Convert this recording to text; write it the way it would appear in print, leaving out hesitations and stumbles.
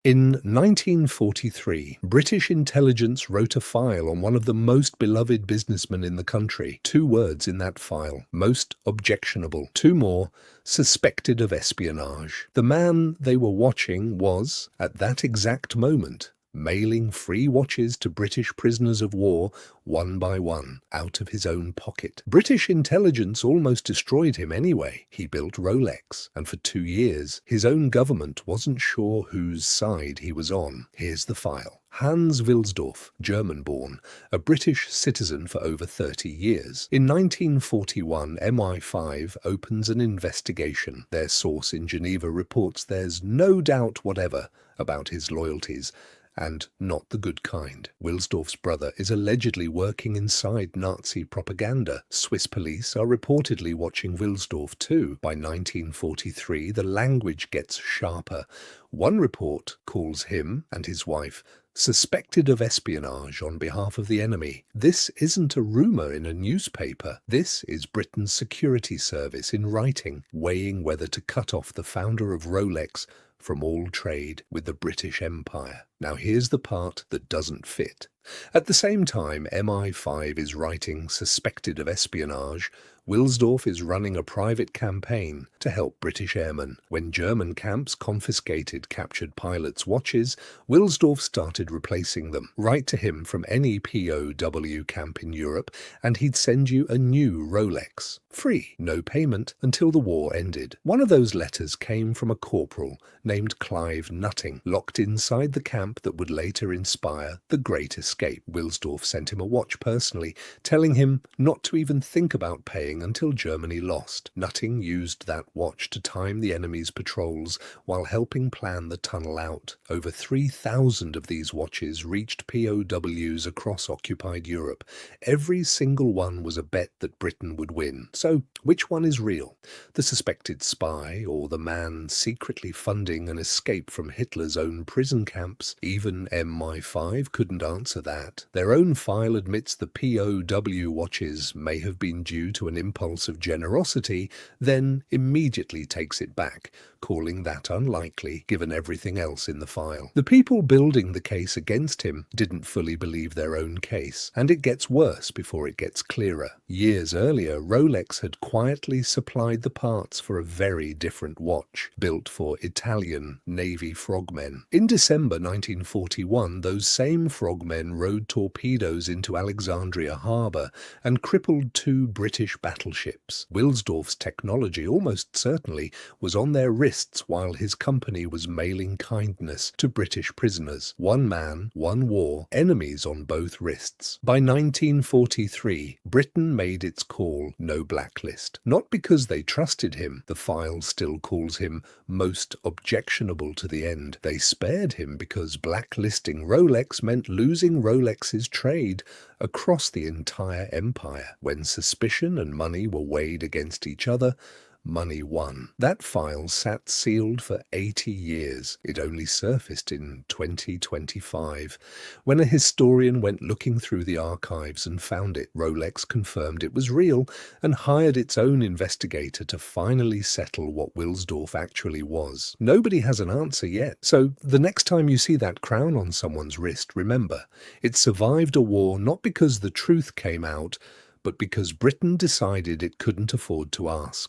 In 1943, British intelligence wrote a file on one of the most beloved businessmen in the country. 2 words in that file: most objectionable. 2 more: suspected of espionage. The man they were watching was, at that exact moment, mailing free watches to British prisoners of war, one by one, out of his own pocket. British intelligence almost destroyed him anyway. He built Rolex, and for 2 years, his own government wasn't sure whose side he was on. Here's the file. Hans Wilsdorf, German-born, a British citizen for over 30 years. In 1941, MI5 opens an investigation. Their source in Geneva reports there's no doubt whatever about his loyalties, and not the good kind. Wilsdorf's brother is allegedly working inside Nazi propaganda. Swiss police are reportedly watching Wilsdorf too. By 1943, the language gets sharper. One report calls him and his wife suspected of espionage on behalf of the enemy. This isn't a rumour in a newspaper. This is Britain's security service in writing, weighing whether to cut off the founder of Rolex from all trade with the British Empire. Now here's the part that doesn't fit. At the same time MI5 is writing suspected of espionage, Wilsdorf is running a private campaign to help British airmen. When German camps confiscated captured pilots' watches, Wilsdorf started replacing them. Write to him from any POW camp in Europe, and he'd send you a new Rolex. Free, no payment, until the war ended. One of those letters came from a corporal named Clive Nutting, locked inside the camp that would later inspire the Great Escape. Wilsdorf sent him a watch personally, telling him not to even think about paying until Germany lost. Nutting used that watch to time the enemy's patrols while helping plan the tunnel out. Over 3,000 of these watches reached POWs across occupied Europe. Every single one was a bet that Britain would win. So, which one is real? The suspected spy, or the man secretly funding an escape from Hitler's own prison camps? Even MI5 couldn't answer that. Their own file admits the POW watches may have been due to an impulse of generosity, then immediately takes it back, calling that unlikely given everything else in the file. The people building the case against him didn't fully believe their own case, and it gets worse before it gets clearer. Years earlier, Rolex had quietly supplied the parts for a very different watch, built for Italian Navy frogmen. In December 1941, those same frogmen rode torpedoes into Alexandria Harbour and crippled 2 British battleships. Wilsdorf's technology almost certainly was on their wrists while his company was mailing kindness to British prisoners. One man, one war, enemies on both wrists. By 1943, Britain made its call, no blacklist. Not because they trusted him, the file still calls him most objectionable to the end. They spared him because blacklisting Rolex meant losing Rolex's trade across the entire empire. When suspicion and money were weighed against each other, money won. That file sat sealed for 80 years. It only surfaced in 2025, when a historian went looking through the archives and found it. Rolex confirmed it was real and hired its own investigator to finally settle what Wilsdorf actually was. Nobody has an answer yet, so the next time you see that crown on someone's wrist, remember, it survived a war not because the truth came out, but because Britain decided it couldn't afford to ask.